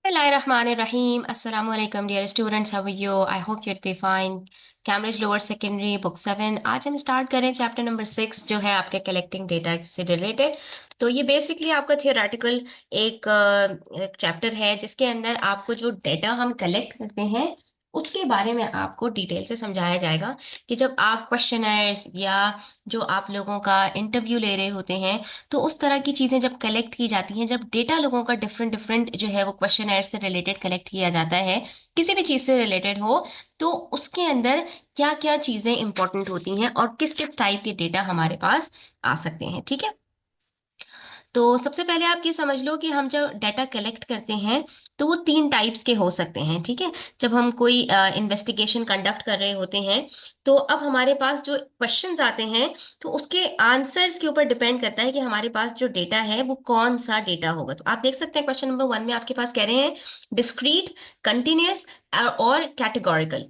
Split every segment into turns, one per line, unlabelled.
Bismillahirrahmanirrahim. Assalamu alaikum dear students. How are you? I hope you'd be fine. Cambridge Lower Secondary Book 7. आज हम start करें chapter number 6 जो है आपके collecting data से related. तो ये बेसिकली आपका थियोरेटिकल एक चैप्टर है जिसके अंदर आपको जो डेटा हम कलेक्ट करते हैं उसके बारे में आपको डिटेल से समझाया जाएगा कि जब आप क्वेश्चनर्स या जो आप लोगों का इंटरव्यू ले रहे होते हैं तो उस तरह की चीजें जब कलेक्ट की जाती हैं, जब डेटा लोगों का डिफरेंट डिफरेंट जो है वो क्वेश्चन से रिलेटेड कलेक्ट किया जाता है, किसी भी चीज से रिलेटेड हो, तो उसके अंदर क्या क्या चीजें इंपॉर्टेंट होती हैं और किस किस टाइप के डेटा हमारे पास आ सकते हैं। ठीक है। तो सबसे पहले आप ये समझ लो कि हम जब डाटा कलेक्ट करते हैं तो वो तीन टाइप्स के हो सकते हैं। ठीक है। जब हम कोई इन्वेस्टिगेशन कंडक्ट कर रहे होते हैं तो अब हमारे पास जो क्वेश्चंस आते हैं तो उसके आंसर्स के ऊपर डिपेंड करता है कि हमारे पास जो डेटा है वो कौन सा डेटा होगा। तो आप देख सकते हैं क्वेश्चन नंबर 1 में आपके पास कह रहे हैं डिस्क्रीट, कंटिन्यूअस और कैटेगोरिकल।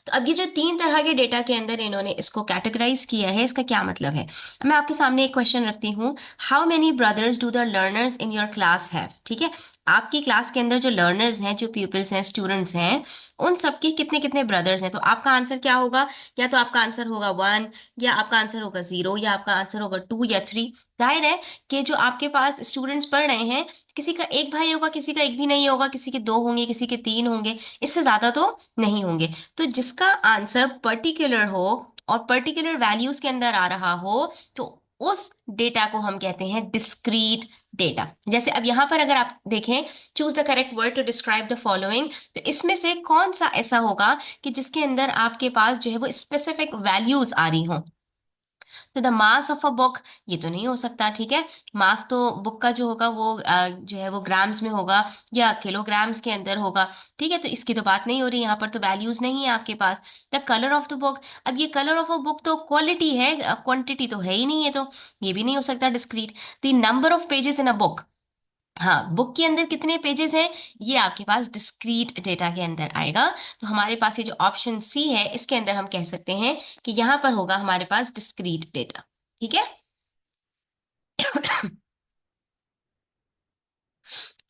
तो अब ये जो तीन तरह के डेटा के अंदर इन्होंने इसको कैटेगराइज किया है, इसका क्या मतलब है। मैं आपके सामने एक क्वेश्चन रखती हूँ। How many brothers do the learners in your class have. ठीक है। आपकी क्लास के अंदर जो लर्नर्स हैं, जो पीपल्स हैं, स्टूडेंट्स हैं, उन सबके कितने कितने ब्रदर्स हैं। तो आपका आंसर क्या होगा? या तो आपका आंसर होगा 1, या आपका आंसर होगा 0, या आपका आंसर होगा 2 या 3। जाहिर है कि जो आपके पास स्टूडेंट्स पढ़ रहे हैं, किसी का एक भाई होगा, किसी का एक भी नहीं होगा, किसी के दो होंगे, किसी के तीन होंगे, इससे ज्यादा तो नहीं होंगे। तो जिसका आंसर पर्टिकुलर हो और पर्टिकुलर वैल्यूज के अंदर आ रहा हो तो उस डेटा को हम कहते हैं डिस्क्रीट डेटा। जैसे अब यहां पर अगर आप देखें, choose the correct word to describe the following, तो इसमें से कौन सा ऐसा होगा कि जिसके अंदर आपके पास जो है वो स्पेसिफिक वैल्यूज आ रही हो। तो the mass of a book, ये तो नहीं हो सकता। ठीक है। मास तो बुक का जो होगा वो जो है वो ग्राम्स में होगा या किलोग्राम्स के अंदर होगा। ठीक है। तो इसकी तो बात नहीं हो रही, यहाँ पर तो वैल्यूज नहीं है आपके पास। The colour of the book, अब ये कलर ऑफ अ बुक तो क्वालिटी है, क्वांटिटी तो है ही नहीं है, तो ये भी नहीं हो सकता discrete. The number of pages in a book, हाँ, बुक के अंदर कितने पेजेस हैं, ये आपके पास डिस्क्रीट डेटा के अंदर आएगा। तो हमारे पास ये जो ऑप्शन सी है इसके अंदर हम कह सकते हैं कि यहां पर होगा हमारे पास डिस्क्रीट डेटा। ठीक है।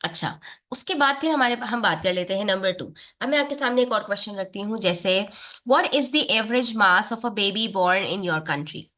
अच्छा, उसके बाद फिर हम बात कर लेते हैं नंबर 2। अब मैं आपके सामने एक और क्वेश्चन रखती हूँ, जैसे what is the average mass of a baby born in your country.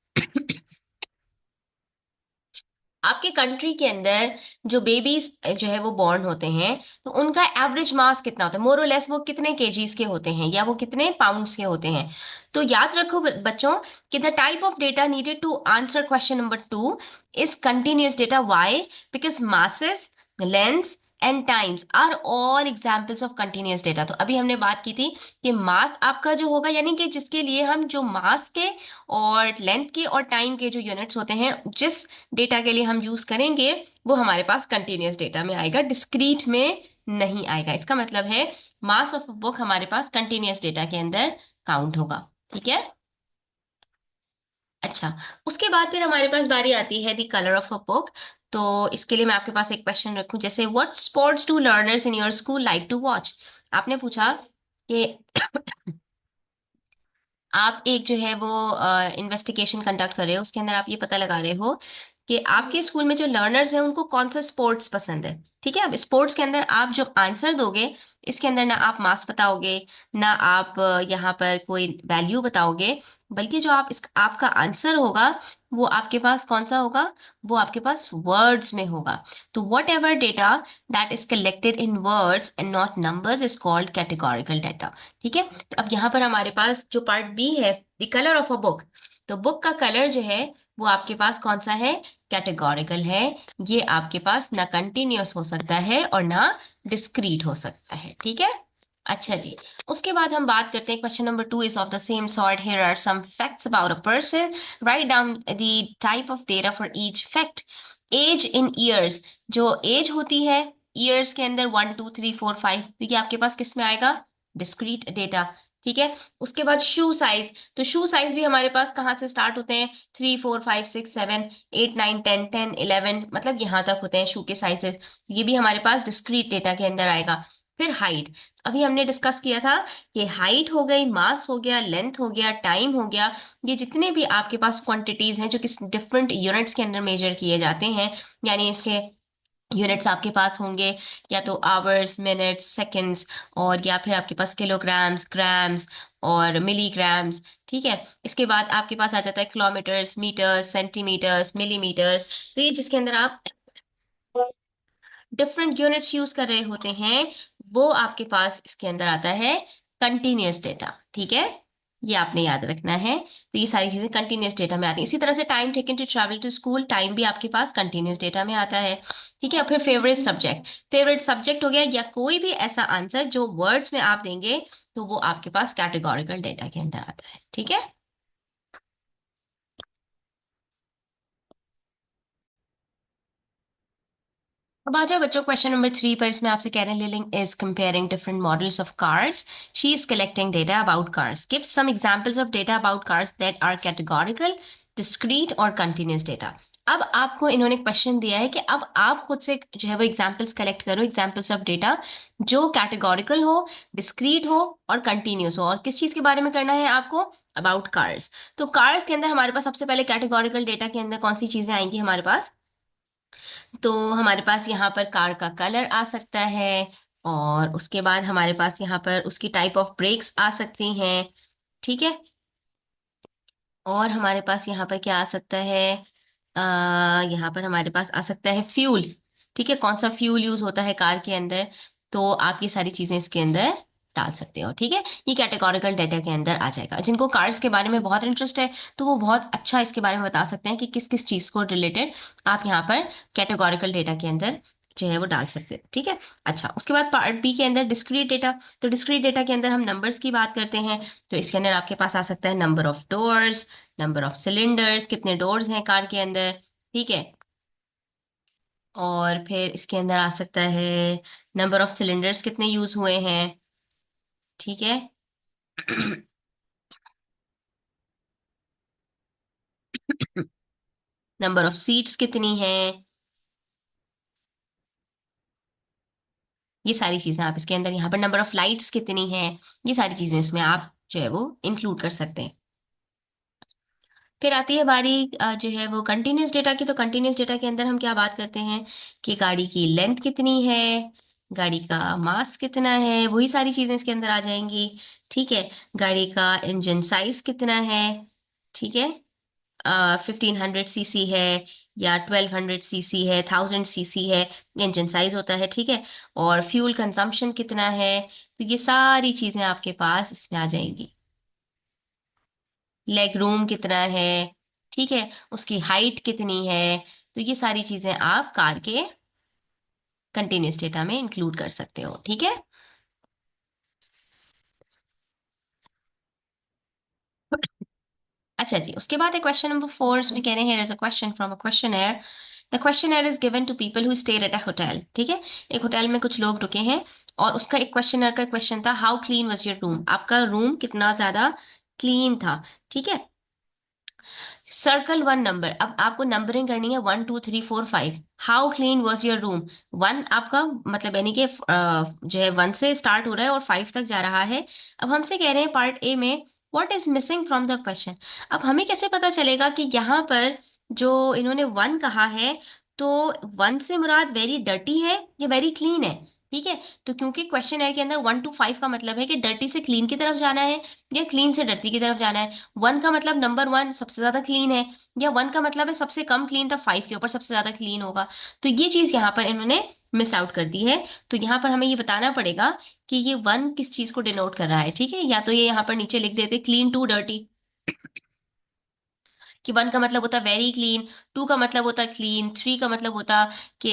आपके कंट्री के अंदर जो बेबीज जो है वो बॉर्न होते हैं तो उनका एवरेज मास कितना होता है, मोर और लेस वो कितने केजीज के होते हैं या वो कितने पाउंड्स के होते हैं। तो याद रखो बच्चों कि the type of data needed to answer question number 2 is continuous data. Why? Because masses, lengths and times are all examples of continuous data. तो अभी हमने बात की थी कि मास आपका जो होगा, यानी कि जिसके लिए हम जो मास के और लेंथ के और टाइम के जो यूनिट्स होते हैं, जिस डेटा के लिए हम यूज करेंगे वो हमारे पास कंटिन्यूअस डेटा में आएगा, डिस्क्रीट में नहीं आएगा। इसका मतलब है मास ऑफ बुक हमारे पास कंटिन्यूअस डेटा के अंदर काउंट होगा। ठीक है। अच्छा, उसके बाद फिर हमारे पास बारी आती है the colour of a book. तो इसके लिए मैं आपके पास एक क्वेश्चन रखूं, जैसे what sports do learners in your school like to watch. आपने पूछा कि आप एक जो है वो इन्वेस्टिगेशन कंडक्ट कर रहे हो, उसके अंदर आप ये पता लगा रहे हो कि आपके स्कूल में जो लर्नर्स हैं उनको कौन सा स्पोर्ट्स पसंद है। ठीक है। अब स्पोर्ट्स के अंदर आप जो आंसर दोगे, इसके अंदर ना आप मास बताओगे, ना आप यहाँ पर कोई वैल्यू बताओगे, बल्कि जो आप आपका आंसर होगा वो आपके पास कौन सा होगा, वो आपके पास वर्ड्स में होगा। तो what ever data that is collected in words and not numbers is called categorical data. ठीक है। तो अब यहाँ पर हमारे पास जो पार्ट बी है, the colour of a book, तो बुक का कलर जो है वो आपके पास कौन सा है, कैटेगोरिकल है। ये आपके पास ना कंटिन्यूअस हो सकता है और ना डिस्क्रीट हो सकता है। ठीक है। अच्छा जी, उसके बाद हम बात करते हैं question number 2 is of the same sort. Here are some facts about a person, write down the type of data for each fact. Age in years, जो एज होती है ईयर्स के अंदर 1 2 3 4 5, तो ये आपके पास किस में आएगा, डिस्क्रीट डेटा। ठीक है। उसके बाद शू साइज, तो शू साइज भी हमारे पास कहाँ से स्टार्ट होते हैं, 3 4 5 6 7 8 9 10 10 11, मतलब यहाँ तक होते हैं शू के साइजेस। ये भी हमारे पास डिस्क्रीट डेटा के अंदर आएगा। फिर हाइट, अभी हमने डिस्कस किया था कि हाइट हो गई, मास हो गया, लेंथ हो गया, टाइम हो गया, ये जितने भी आपके पास क्वांटिटीज हैं जो किस डिफरेंट यूनिट्स के अंदर मेजर किए जाते हैं, यानी इसके यूनिट्स आपके पास होंगे या तो आवर्स, मिनट्स, सेकंड्स, और या फिर आपके पास किलोग्राम्स, ग्राम्स और मिलीग्राम्स। ठीक है, इसके बाद आपके पास आ जाता है किलोमीटर्स, मीटर्स, सेंटीमीटर्स, मिलीमीटर्स। तो ये जिसके अंदर आप डिफरेंट यूनिट्स यूज कर रहे होते हैं, वो आपके पास इसके अंदर आता है कंटिन्यूअस डेटा। ठीक है, ये आपने याद रखना है। तो ये सारी चीजें कंटिन्यूअस डेटा में आती हैं। इसी तरह से time taken to travel to school, time भी आपके पास कंटिन्यूअस डेटा में आता है। ठीक है, और फिर फेवरेट सब्जेक्ट हो गया, या कोई भी ऐसा आंसर जो वर्ड्स में आप देंगे, तो वो आपके पास कैटेगोरिकल डेटा के अंदर आता है। ठीक है। अब आ जाओ बच्चों क्वेश्चन नंबर 3 पर। इसमें आपसे कह रहे हैं Liling is comparing different models of cars, she is collecting data about cars, give some examples of data about cars that are categorical, discrete और कंटिन्यूअस डेटा। अब आपको इन्होंने क्वेश्चन दिया है कि अब आप खुद से जो है वो एग्जांपल्स कलेक्ट करो, एग्जांपल्स ऑफ डेटा जो कैटेगोरिकल हो, डिस्क्रीट हो और कंटिन्यूअस हो। और किस चीज के बारे में करना है आपको? About cars. तो कार्स के अंदर हमारे पास सबसे पहले कैटेगोरिकल डेटा के अंदर कौन सी चीजें आएंगी हमारे पास? तो हमारे पास यहाँ पर कार का कलर आ सकता है, और उसके बाद हमारे पास यहाँ पर उसकी टाइप ऑफ ब्रेक्स आ सकती हैं। ठीक है, और हमारे पास यहाँ पर क्या आ सकता है? यहाँ पर हमारे पास आ सकता है फ्यूल। ठीक है, कौन सा फ्यूल यूज होता है कार के अंदर, तो आप ये सारी चीजें इसके अंदर डाल सकते हो। ठीक है, ये कैटेगोरिकल डाटा के अंदर आ जाएगा। जिनको कार्स के बारे में बहुत इंटरेस्ट है, तो वो बहुत अच्छा इसके बारे में बता सकते हैं कि किस किस चीज को रिलेटेड आप यहाँ पर कैटेगोरिकल डेटा के अंदर जो है वो डाल सकते हैं। ठीक है। अच्छा, उसके बाद पार्ट बी के अंदर डिस्क्रीट डेटा। तो डिस्क्रीट डेटा के अंदर हम नंबर्स की बात करते हैं। तो इसके अंदर आपके पास आ सकता है number of doors, number of cylinders, कितने डोर्स हैं कार के अंदर। ठीक है, और फिर इसके अंदर आ सकता है नंबर ऑफ सिलेंडर्स कितने यूज हुए हैं। ठीक है। नंबर ऑफ सीट्स कितनी हैं। ये सारी चीजें आप इसके अंदर, यहाँ पर नंबर ऑफ लाइट्स कितनी हैं, ये सारी चीजें इसमें आप जो है वो इंक्लूड कर सकते हैं। फिर आती है बारी जो है वो कंटिन्यूस डेटा की। तो कंटिन्यूस डेटा के अंदर हम क्या बात करते हैं कि गाड़ी की लेंथ कितनी है, गाड़ी का मास कितना है, वही सारी चीजें इसके अंदर आ जाएंगी। ठीक है, गाड़ी का इंजन साइज कितना है। ठीक है, 1500 सीसी है या 1200 सीसी है, 1000 सीसी है, इंजन साइज होता है। ठीक है, और फ्यूल कंजम्पशन कितना है, तो ये सारी चीजें आपके पास इसमें आ जाएंगी। लेग रूम कितना है, ठीक है, उसकी हाइट कितनी है। तो ये सारी चीजें आप कार के कंटिन्यूस डेटा में इंक्लूड कर सकते हो। ठीक है। अच्छा जी, उसके बाद है क्वेश्चन नंबर 4। इसमें कह रहे हैं, is a question from a questioner. The questioner is given to people who stayed at a hotel. ठीक है, एक होटल में कुछ लोग रुके हैं, और उसका एक क्वेश्चनर का क्वेश्चन था, how clean was your room, आपका रूम कितना ज्यादा क्लीन था। ठीक है, सर्कल वन नंबर। अब आपको नंबरिंग करनी है 1 2 3 4 5। How clean was your room, one आपका मतलब यानी कि जो है 1 से स्टार्ट हो रहा है और 5 तक जा रहा है। अब हमसे कह रहे हैं पार्ट ए में, what is missing from the question. अब हमें कैसे पता चलेगा कि यहाँ पर जो इन्होंने 1 कहा है, तो 1 से मुराद वेरी डर्टी है या वेरी क्लीन है। ठीक है, तो क्योंकि क्वेश्चन है के अंदर 1 to 5 का मतलब है कि डर्टी से क्लीन की तरफ जाना है या क्लीन से डर्टी की तरफ जाना है। 1 का मतलब नंबर 1 सबसे ज्यादा क्लीन है, या 1 का मतलब है सबसे कम क्लीन था, 5 के ऊपर सबसे ज्यादा क्लीन होगा। तो ये चीज यहाँ पर इन्होंने मिस आउट कर दी है। तो यहाँ पर हमें ये बताना पड़ेगा कि ये 1 किस चीज को डिनोट कर रहा है। ठीक है, या तो ये यहाँ पर नीचे लिख देते क्लीन टू डर्टी, कि 1 का मतलब होता वेरी क्लीन, 2 का मतलब होता क्लीन, 3 का मतलब होता कि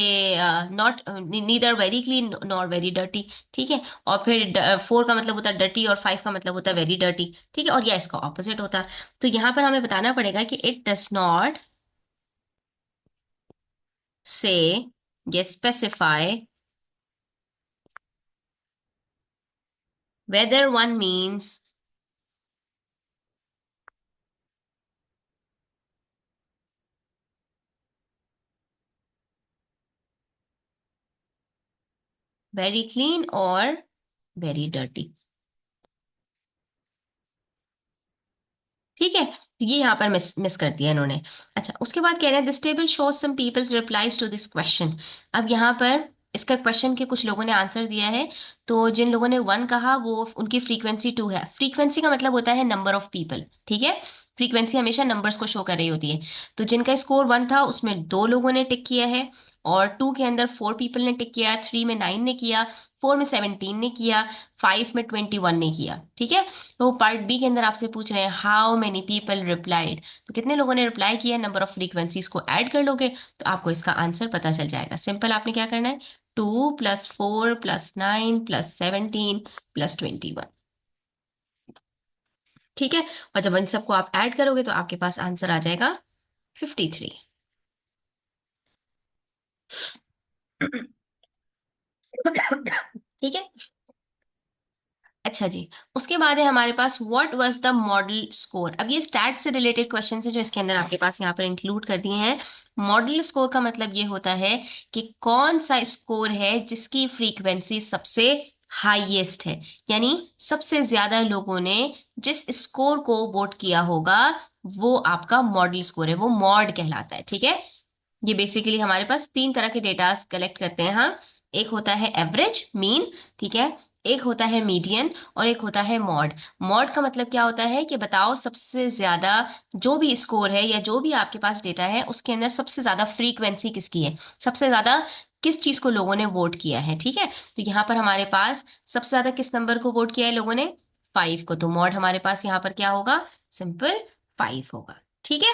not neither very clean nor very dirty. ठीक है, और फिर 4 का मतलब होता डर्टी, और 5 का मतलब होता वेरी डर्टी। ठीक है, और या इसका ऑपोजिट होता। तो यहाँ पर हमें बताना पड़ेगा कि इट डस नॉट से ये specify whether one means very clean or very dirty। ठीक है, तो ये यहाँ पर मिस मिस कर दिया इन्होंने। अच्छा, उसके बाद कह रहे हैं this table shows some peoples replies to this question. अब यहाँ पर इसका क्वेश्चन के कुछ लोगों ने आंसर दिया है। तो जिन लोगों ने 1 कहा वो उनकी फ्रीक्वेंसी 2 है। फ्रीक्वेंसी का मतलब होता है नंबर ऑफ पीपल, ठीक है। फ्रीक्वेंसी हमेशा नंबर्स को शो कर रही होती है। तो जिनका स्कोर 1 था उसमें 2 लोगों ने टिक किया है, और 2 के अंदर 4 पीपल ने टिक किया, 3 में 9 ने किया, 4 में 17 ने किया, 5 में 21 ने किया, ठीक है। तो पार्ट बी के अंदर आपसे पूछ रहे हैं हाउ मेनी पीपल रिप्लाइड, तो कितने लोगों ने रिप्लाई किया, नंबर ऑफ फ्रीक्वेंसीज को ऐड कर लोगे तो आपको इसका आंसर पता चल जाएगा। सिंपल, आपने क्या करना है, 2 + 4 + 9 + 17 + 21, ठीक है। और जब इन सबको आप ऐड करोगे तो आपके पास आंसर आ जाएगा 53। ठीक है। अच्छा जी, उसके बाद है हमारे पास what was the model score. अब ये स्टैट से रिलेटेड क्वेश्चन है जो इसके अंदर आपके पास यहाँ पर इंक्लूड कर दिए हैं। मॉडल स्कोर का मतलब ये होता है कि कौन सा स्कोर है जिसकी फ्रीक्वेंसी सबसे हाईएस्ट है, यानी सबसे ज्यादा लोगों ने जिस स्कोर को वोट किया होगा वो आपका मॉडल स्कोर है, वो मॉड कहलाता है, ठीक है। ये बेसिकली हमारे पास 3 तरह के डेटा कलेक्ट करते हैं हम। एक होता है एवरेज, मीन, ठीक है। एक होता है मीडियन और एक होता है मॉड। मॉड का मतलब क्या होता है कि बताओ सबसे ज्यादा जो भी स्कोर है या जो भी आपके पास डेटा है उसके अंदर सबसे ज्यादा फ्रीक्वेंसी किसकी है, सबसे ज्यादा किस चीज को लोगों ने वोट किया है, ठीक है। तो यहाँ पर हमारे पास सबसे ज्यादा किस नंबर को वोट किया है लोगों ने, 5 को, तो मॉड हमारे पास यहाँ पर क्या होगा, सिंपल 5 होगा, ठीक है।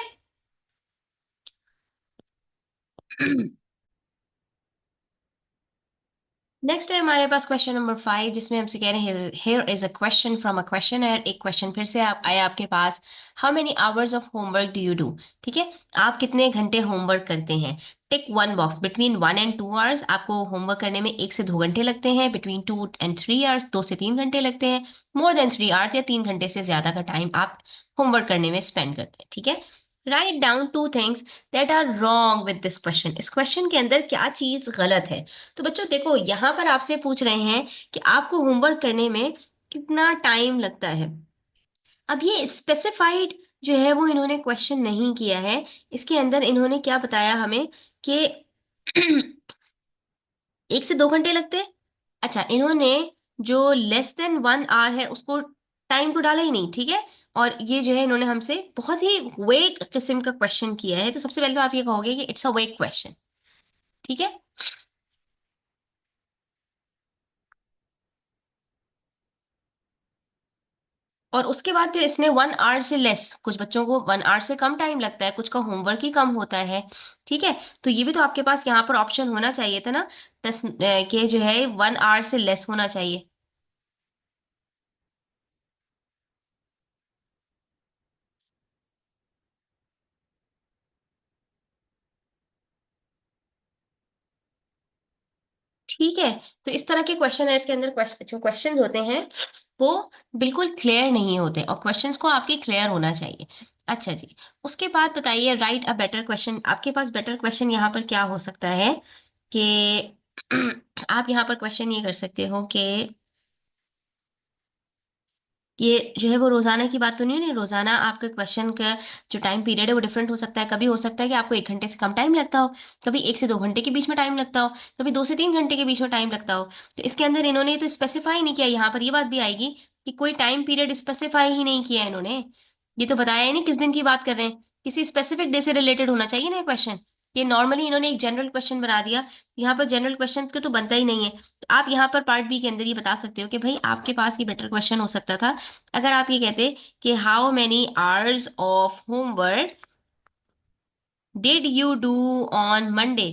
नेक्स्ट है हमारे पास क्वेश्चन नंबर 5, जिसमें हमसे कह रहे हैं here is a question from a questioner. एक क्वेश्चन फिर से आप आया आपके पास, how many hours of homework do you do, ठीक है। आप कितने घंटे होमवर्क करते हैं। Tick 1 box, between 1 and 2 hours आपको होमवर्क करने में 1 से 2 घंटे लगते हैं, बिटवीन 2 and 3 आवर्स 2 से 3 घंटे लगते हैं, मोर देन 3 आवर्स या 3 घंटे से ज्यादा का टाइम आप होमवर्क करने में स्पेंड करते हैं, ठीक है। Write down 2 things that are wrong with this question. इस क्वेश्चन के अंदर क्या चीज गलत है। तो बच्चों देखो, यहां पर आपसे पूछ रहे हैं कि आपको होमवर्क करने में कितना टाइम लगता है। अब ये स्पेसिफाइड जो है वो इन्होंने क्वेश्चन नहीं किया है। इसके अंदर इन्होंने क्या बताया हमें कि 1 से 2 घंटे लगते हैं। अच्छा, इन्होंने जो लेस देन 1 आवर है उसको टाइम को डाला ही नहीं, ठीक है। और ये जो है इन्होंने हमसे बहुत ही वेग किस्म का क्वेश्चन किया है। तो सबसे पहले तो आप ये कहोगे कि इट्स अ वेग क्वेश्चन, ठीक है। और उसके बाद फिर इसने 1 आवर से लेस, कुछ बच्चों को 1 आवर से कम टाइम लगता है, कुछ का होमवर्क ही कम होता है, ठीक है। तो ये भी तो आपके पास यहाँ पर ऑप्शन होना चाहिए था ना, 10 के जो है 1 आवर से लेस होना चाहिए। ठीक है। तो इस तरह के क्वेश्चन के अंदर जो क्वेश्चंस होते हैं वो बिल्कुल क्लियर नहीं होते, और क्वेश्चंस को आपके क्लियर होना चाहिए। अच्छा जी, उसके बाद बताइए राइट अ बेटर क्वेश्चन। आपके पास बेटर क्वेश्चन यहाँ पर क्या हो सकता है कि आप यहाँ पर क्वेश्चन ये कर सकते हो कि ये जो है वो रोजाना की बात तो नहीं है, नहीं रोजाना आपके क्वेश्चन का जो टाइम पीरियड है वो डिफरेंट हो सकता है। कभी हो सकता है कि आपको 1 घंटे से कम टाइम लगता हो, कभी 1 से 2 घंटे के बीच में टाइम लगता हो, कभी 2 से 3 घंटे के बीच में टाइम लगता हो। तो इसके अंदर इन्होंने तो स्पेसिफाई नहीं किया। यहाँ पर ये बात भी आएगी कि कोई टाइम पीरियड स्पेसिफाई ही नहीं किया इन्होंने। ये तो बताया ही नहीं किस दिन की बात कर रहे हैं। किसी स्पेसिफिक डे से रिलेटेड होना चाहिए ना क्वेश्चन। ये नॉर्मली इन्होंने एक जनरल क्वेश्चन बना दिया। यहाँ पर जनरल क्वेश्चन को तो बनता ही नहीं है। तो आप यहाँ पर पार्ट बी के अंदर ये बता सकते हो कि भाई आपके पास ये बेटर क्वेश्चन हो सकता था अगर आप ये कहते कि how many hours of homework did you do on Monday,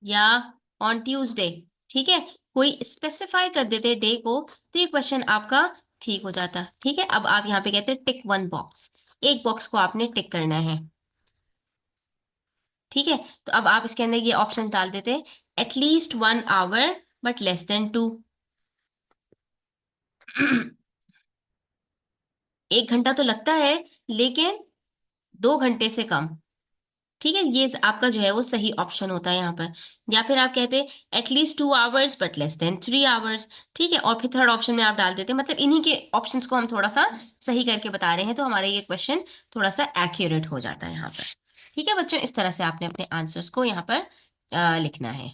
या ऑन ट्यूसडे, ठीक है। कोई स्पेसिफाई कर देते डे को तो ये क्वेश्चन आपका ठीक हो जाता, ठीक है। अब आप यहाँ पे कहते हैं टिक 1 बॉक्स, एक बॉक्स को आपने टिक करना है, ठीक है। तो अब आप इसके अंदर ये ऑप्शंस डाल देते, at least 1 hour but less than 2, 1 घंटा तो लगता है लेकिन 2 घंटे से कम, ठीक है, ये आपका जो है वो सही ऑप्शन होता है यहाँ पर। या फिर आप कहते हैं at least 2 hours but less than 3 hours. ठीक है, और फिर थर्ड ऑप्शन में आप डाल देते हैं, मतलब इन्हीं के ऑप्शंस को हम थोड़ा सा सही करके बता रहे हैं, तो हमारा ये क्वेश्चन थोड़ा सा एक्यूरेट हो जाता है यहाँ पर। ठीक है बच्चों, इस तरह से आपने अपने आंसर्स को यहाँ पर लिखना है।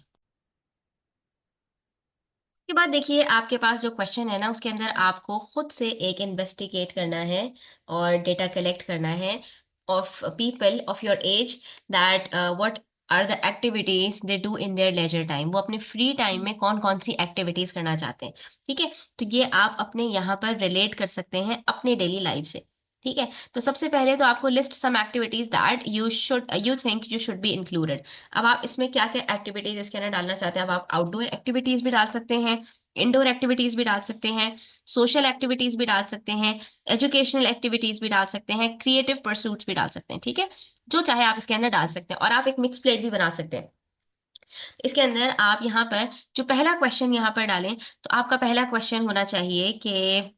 उसके बाद देखिए, आपके पास जो क्वेश्चन है ना, उसके अंदर आपको खुद से एक इन्वेस्टिगेट करना है और डेटा कलेक्ट करना है of people of your age, that what are the activities they do in their leisure time. वो अपने फ्री टाइम में कौन कौन सी एक्टिविटीज करना चाहते हैं। ठीक है, तो ये आप अपने यहाँ पर रिलेट कर सकते हैं अपने डेली लाइफ से। ठीक है, तो सबसे पहले तो आपको list some activities that you think you should be included. अब आप इसमें क्या क्या एक्टिविटीज इसके अंदर डालना चाहते हैं। अब आप आउटडोर एक्टिविटीज भी डाल सकते हैं, इंडोर एक्टिविटीज भी डाल सकते हैं, सोशल एक्टिविटीज भी डाल सकते हैं, एजुकेशनल एक्टिविटीज भी डाल सकते हैं, क्रिएटिव परसूट्स भी डाल सकते हैं। ठीक है, जो चाहे आप इसके अंदर डाल सकते हैं, और आप एक मिक्स प्लेट भी बना सकते हैं। इसके अंदर आप यहाँ पर जो पहला क्वेश्चन यहाँ पर डालें, तो आपका पहला क्वेश्चन होना चाहिए कि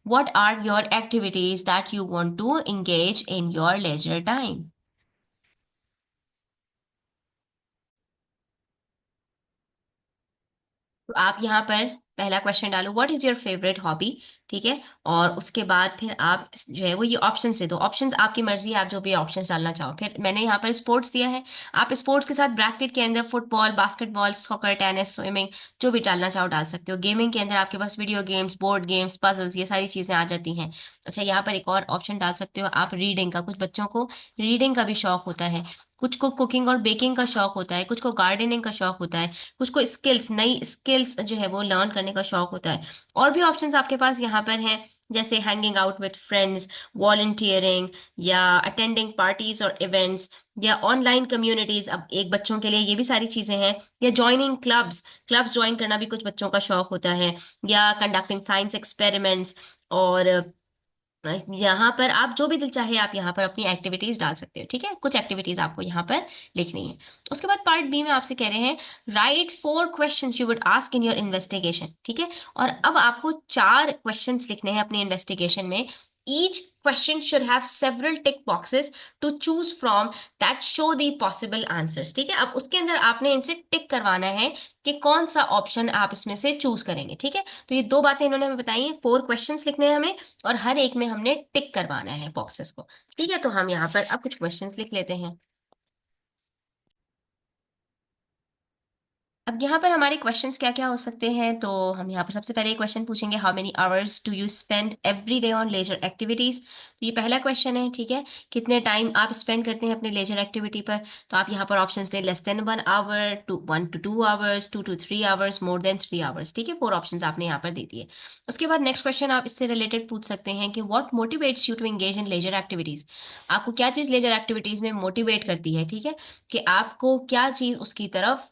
what are your activities that you want to engage in your leisure time। तो आप यहाँ पर पहला क्वेश्चन डालो, what is your favourite hobby. ठीक है, और उसके बाद फिर आप जो है वो ये ऑप्शन से दो, ऑप्शंस आपकी मर्जी है, आप जो भी ऑप्शंस डालना चाहो। फिर मैंने यहाँ पर स्पोर्ट्स दिया है, आप स्पोर्ट्स के साथ ब्रैकेट के अंदर football, basketball, soccer, tennis, swimming जो भी डालना चाहो डाल सकते हो। गेमिंग के अंदर आपके पास video games, board games, puzzles, ये सारी चीजें आ जाती हैं। अच्छा, यहाँ पर एक और ऑप्शन डाल सकते हो आप रीडिंग का। कुछ बच्चों को रीडिंग का भी शौक होता है, कुछ को कुकिंग और बेकिंग का शौक होता है, कुछ को गार्डनिंग का शौक होता है, कुछ को स्किल्स, नई स्किल्स जो है वो लर्न करने का शौक होता है। और भी ऑप्शंस आपके पास यहाँ पर हैं, जैसे hanging out with friends, volunteering, या अटेंडिंग पार्टीज और इवेंट्स, या ऑनलाइन कम्युनिटीज। अब एक बच्चों के लिए ये भी सारी चीजें हैं, या ज्वाइनिंग क्लब्स, क्लब्स ज्वाइन करना भी कुछ बच्चों का शौक होता है, या कंडक्टिंग साइंस एक्सपेरिमेंट्स। और यहाँ पर आप जो भी दिल चाहे आप यहाँ पर अपनी एक्टिविटीज डाल सकते हो। ठीक है, कुछ एक्टिविटीज आपको यहाँ पर लिखनी है। उसके बाद पार्ट बी में आपसे कह रहे हैं right 4 questions you would ask in your investigation. ठीक है, और अब आपको 4 क्वेश्चंस लिखने हैं अपनी इन्वेस्टिगेशन में। Each question should have several tick boxes to choose from that show the possible answers. ठीक है, अब उसके अंदर आपने इनसे टिक करवाना है कि कौन सा ऑप्शन आप इसमें से चूज करेंगे। ठीक है, तो ये 2 बातें इन्होंने हमें बताई हैं, 4 क्वेश्चंस लिखने हैं हमें, और हर एक में हमने टिक करवाना है बॉक्सेस को। ठीक है, तो हम यहाँ पर अब कुछ क्वेश्चंस लिख लेते हैं। अब यहाँ पर हमारे क्वेश्चंस क्या क्या हो सकते हैं, तो हम यहाँ पर सबसे पहले क्वेश्चन पूछेंगे, how many hours do you spend every day on leisure activities. तो ये पहला क्वेश्चन है। ठीक है, कितने टाइम आप स्पेंड करते हैं अपने लेजर एक्टिविटी पर। तो आप यहाँ पर ऑप्शंस दें, less than 1 hour, 1 to 2 hours, 2 to 3 hours, more than 3 hours. ठीक है, 4 ऑप्शंस आपने यहाँ पर दे दिए। उसके बाद नेक्स्ट क्वेश्चन आप इससे रिलेटेड पूछ सकते हैं कि what motivates you to engage in leisure activities. आपको क्या चीज लेजर एक्टिविटीज में मोटिवेट करती है। ठीक है, कि आपको क्या चीज उसकी तरफ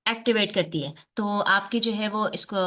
एक्टिवेट करती है। तो आपके जो है वो इसको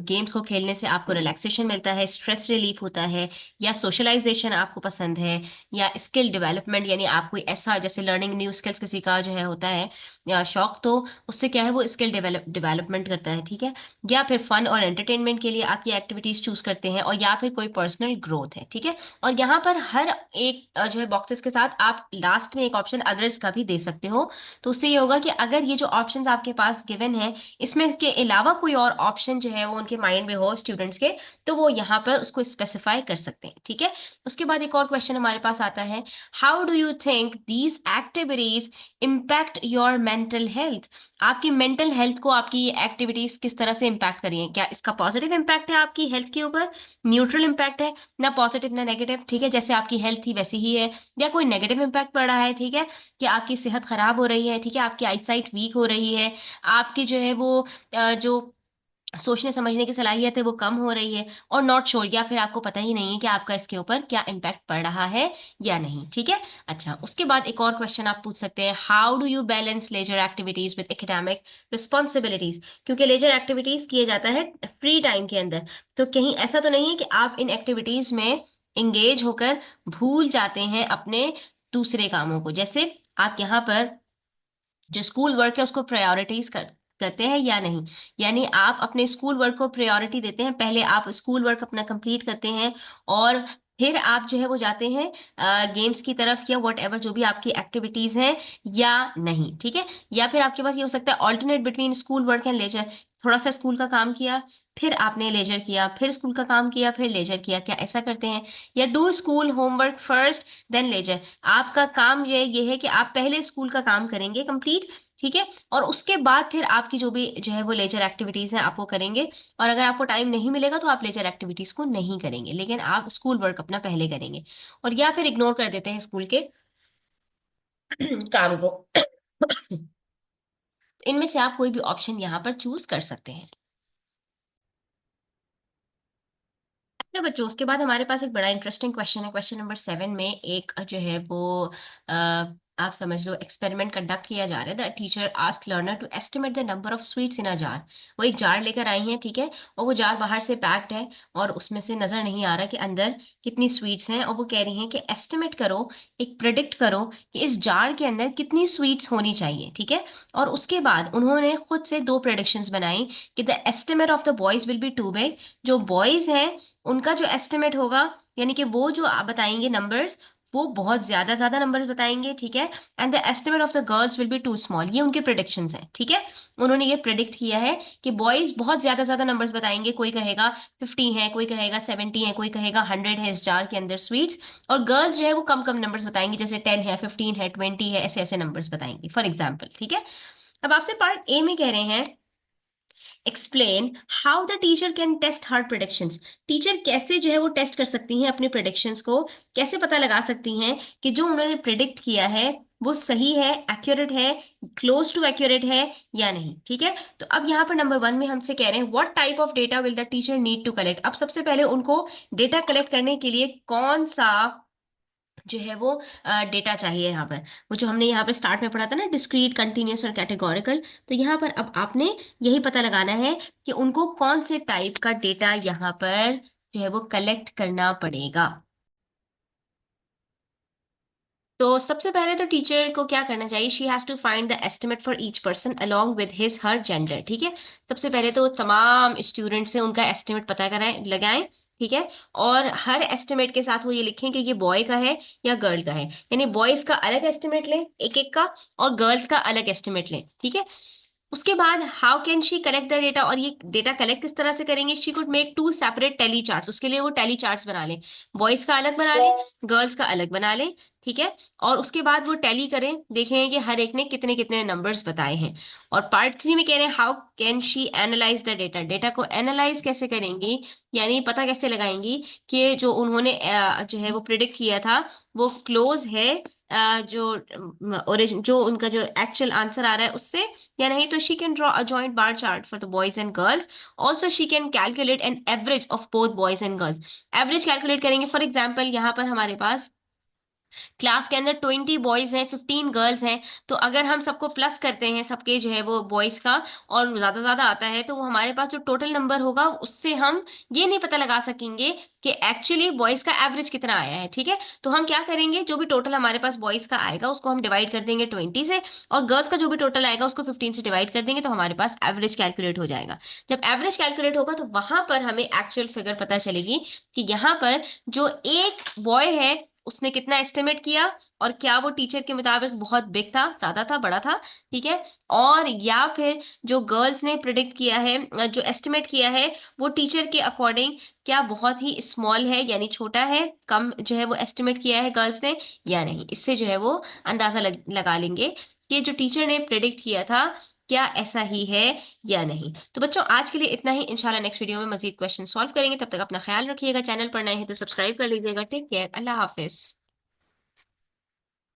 गेम्स को खेलने से आपको रिलैक्सेशन मिलता है, स्ट्रेस रिलीफ होता है, या सोशलाइजेशन आपको पसंद है, या स्किल डेवलपमेंट, यानी आप कोई ऐसा जैसे लर्निंग न्यू स्किल्स किसी का जो है होता है या शौक, तो उससे क्या है वो स्किल डेवलपमेंट करता है। ठीक है, या फिर फन और एंटरटेनमेंट के लिए आपकी एक्टिविटीज चूज करते हैं, और या फिर कोई पर्सनल ग्रोथ है। ठीक है, और यहाँ पर हर एक जो है बॉक्सेस के साथ आप लास्ट में एक ऑप्शन अदर्स का भी दे सकते हो। तो उससे ये होगा कि अगर ये जो ऑप्शंस आपके पास गिवन है, इसमें के अलावा कोई और ऑप्शन जो है वो उनके माइंड में हो स्टूडेंट्स के, तो वो यहाँ पर उसको स्पेसिफाई कर सकते हैं। ठीक है, उसके बाद एक और क्वेश्चन हमारे पास आता है, how do you think these activities impact your mental health. आपकी मेंटल हेल्थ को आपकी ये एक्टिविटीज किस तरह से इम्पैक्ट करी है। क्या इसका पॉजिटिव इम्पैक्ट है आपकी हेल्थ के ऊपर, न्यूट्रल इम्पैक्ट है, ना पॉजिटिव ना नेगेटिव। ठीक है, जैसे आपकी हेल्थ थी वैसी ही है, या कोई नेगेटिव इम्पैक्ट पड़ रहा है। ठीक है, कि आपकी सेहत खराब हो रही है। ठीक है, आपकी आईसाइट वीक हो रही है, आपकी जो है वो जो सोचने समझने की सलाहियत है वो कम हो रही है, और नॉट श्योर, या फिर आपको पता ही नहीं है कि आपका इसके ऊपर क्या इम्पैक्ट पड़ रहा है या नहीं। ठीक है, अच्छा, उसके बाद एक और क्वेश्चन आप पूछ सकते हैं, how do you balance leisure activities with academic responsibilities. क्योंकि लेजर एक्टिविटीज किए जाता है फ्री टाइम के अंदर, तो कहीं ऐसा तो नहीं है कि आप इन एक्टिविटीज में इंगेज होकर भूल जाते हैं अपने दूसरे कामों को। जैसे आप यहाँ पर जो स्कूल वर्क है उसको प्रायोरिटीज करते हैं या नहीं, यानी आप अपने स्कूल वर्क को प्रायोरिटी देते हैं, पहले आप स्कूल वर्क अपना कंप्लीट करते हैं, और फिर आप जो है वो जाते हैं गेम्स की तरफ या वट एवर जो भी आपकी एक्टिविटीज हैं या नहीं, ठीक है। या फिर आपके पास ये हो सकता है alternate between school work and leisure, थोड़ा सा स्कूल का काम किया, फिर आपने लेजर किया, फिर स्कूल का काम किया, फिर लेजर किया, क्या ऐसा करते हैं? या do school homework first then leisure, आपका काम ये है कि आप पहले स्कूल का काम करेंगे कंप्लीट, ठीक है, और उसके बाद फिर आपकी जो भी जो है वो लेजर एक्टिविटीज हैं आप वो करेंगे। और अगर आपको टाइम नहीं मिलेगा तो आप लेजर एक्टिविटीज को नहीं करेंगे, लेकिन आप स्कूल वर्क अपना पहले करेंगे, और या फिर इग्नोर कर देते हैं स्कूल के काम को। इनमें से आप कोई भी ऑप्शन यहाँ पर चूज कर सकते हैं। अच्छा बच्चों, उसके बाद हमारे पास एक बड़ा इंटरेस्टिंग क्वेश्चन है। क्वेश्चन नंबर 7 में एक जो है वो आप समझ लो एक्सपेरिमेंट कंडक्ट किया जा रहा है। The teacher ask learner to estimate the number of sweets in a jar. वो एक जार लेकर आई हैं, ठीक है, और वो जार बाहर से पैक्ड है और उसमें से नजर नहीं आ रहा कि अंदर कितनी स्वीट्स हैं, और वो कह रही हैं कि एस्टिमेट करो, एक प्रिडिक्ट करो कि इस जार के अंदर कितनी स्वीट्स होनी चाहिए, ठीक है। और उसके बाद उन्होंने खुद से दो प्रेडिक्शंस बनाई कि the estimate of the boys will be too big, जो बॉयज हैं उनका जो एस्टिमेट होगा, यानी कि वो जो आप बताएंगे नंबर्स, वो बहुत ज्यादा ज्यादा नंबर्स बताएंगे, ठीक है। And the estimate of the girls will be too small, ये उनके प्रिडिक्शंस हैं, ठीक है। उन्होंने ये प्रिडिक्ट किया है कि बॉयज बहुत ज्यादा ज्यादा नंबर्स बताएंगे, कोई कहेगा 50 है, कोई कहेगा 70 है, कोई कहेगा 100 है इस जार के अंदर स्वीट्स, और गर्ल्स जो है वो कम कम नंबर्स बताएंगी, जैसे 10 है, 15 है, 20 है, ऐसे ऐसे नंबर्स बताएंगी फॉर एग्जाम्पल, ठीक है। अब आपसे पार्ट ए में कह रहे हैं explain how the teacher can test her predictions. Teacher कैसे जो है वो टेस्ट कर सकती हैं अपने प्रिडिक्शंस को, कैसे पता लगा सकती हैं कि जो उन्होंने प्रिडिक्ट किया है वो सही है, एक्यूरेट है, क्लोज टू एक्यूरेट है या नहीं, ठीक है। तो अब यहाँ पर नंबर 1 में हमसे कह रहे हैं what type of data will the teacher need to collect. अब सबसे पहले उनको डेटा कलेक्ट करने के लिए कौन सा जो है वो डेटा चाहिए यहाँ पर। वो जो हमने यहाँ पे स्टार्ट में पढ़ा था ना, डिस्क्रीट, कंटिन्यूअस और कैटेगोरिकल, तो यहाँ पर अब आपने यही पता लगाना है कि उनको कौन से टाइप का डेटा यहाँ पर जो है वो कलेक्ट करना पड़ेगा। तो सबसे पहले तो टीचर को क्या करना चाहिए, she has to find the estimate for each person along with his her gender, ठीक है। सबसे पहले तो तमाम स्टूडेंट से उनका एस्टिमेट पता कराएं, लगाएं, ठीक है। और हर एस्टिमेट के साथ वो ये लिखें कि ये बॉय का है या गर्ल का है, यानी बॉयज का अलग एस्टिमेट लें एक एक का, और गर्ल्स का अलग एस्टिमेट लें, ठीक है। उसके बाद how can she collect the data, और ये डेटा कलेक्ट किस तरह से करेंगे, she could make two separate tally charts, उसके लिए वो टेली चार्ट्स बना ले, बॉयज का अलग बना ले, गर्ल्स का अलग बना ले, ठीक है। और उसके बाद वो टैली करें, देखें कि हर एक ने कितने कितने नंबर्स बताए हैं। और पार्ट 3 में कह रहे हैं how can she analyse the data, data को एनालाइज कैसे करेंगी, यानी पता कैसे लगाएंगी कि जो उन्होंने जो है वो प्रिडिक्ट किया था वो क्लोज है जो ओरिजिन जो उनका जो एक्चुअल आंसर आ रहा है उससे, या नहीं। तो she can draw a joint bar chart for the boys and girls. Also she can calculate an average of both boys and girls, average calculate करेंगे। फॉर एग्जाम्पल यहाँ पर हमारे पास क्लास के अंदर 20 बॉयज हैं, 15 गर्ल्स हैं, तो अगर हम सबको प्लस करते हैं सबके जो है वो बॉयज का, और ज्यादा ज्यादा आता है, तो वो हमारे पास जो टोटल नंबर होगा उससे हम ये नहीं पता लगा सकेंगे कि एक्चुअली बॉयज का एवरेज कितना आया है, ठीक है। तो हम क्या करेंगे, जो भी टोटल हमारे पास बॉयज का आएगा उसको हम डिवाइड कर देंगे 20 से, और गर्ल्स का जो भी टोटल आएगा उसको 15 से डिवाइड कर देंगे, तो हमारे पास एवरेज कैलकुलेट हो जाएगा। जब एवरेज कैलकुलेट होगा तो वहां पर हमें एक्चुअल फिगर पता चलेगी कि यहाँ पर जो एक बॉय है उसने कितना एस्टिमेट किया, और क्या वो टीचर के मुताबिक बहुत बिग था, ज्यादा था, बड़ा था, ठीक है। और या फिर जो गर्ल्स ने प्रिडिक्ट किया है, जो एस्टिमेट किया है, वो टीचर के अकॉर्डिंग क्या बहुत ही स्मॉल है, यानी छोटा है, कम जो है वो एस्टिमेट किया है गर्ल्स ने या नहीं। इससे जो है वो अंदाजा लगा लेंगे कि जो टीचर ने प्रिडिक्ट किया था क्या ऐसा ही है या नहीं। तो बच्चों आज के लिए इतना ही, इंशाल्लाह नेक्स्ट वीडियो में मजीद क्वेश्चन सॉल्व करेंगे। तब तक अपना ख्याल रखिएगा, चैनल पर नए हैं तो सब्सक्राइब कर लीजिएगा। टेक केयर, अल्लाह हाफिज।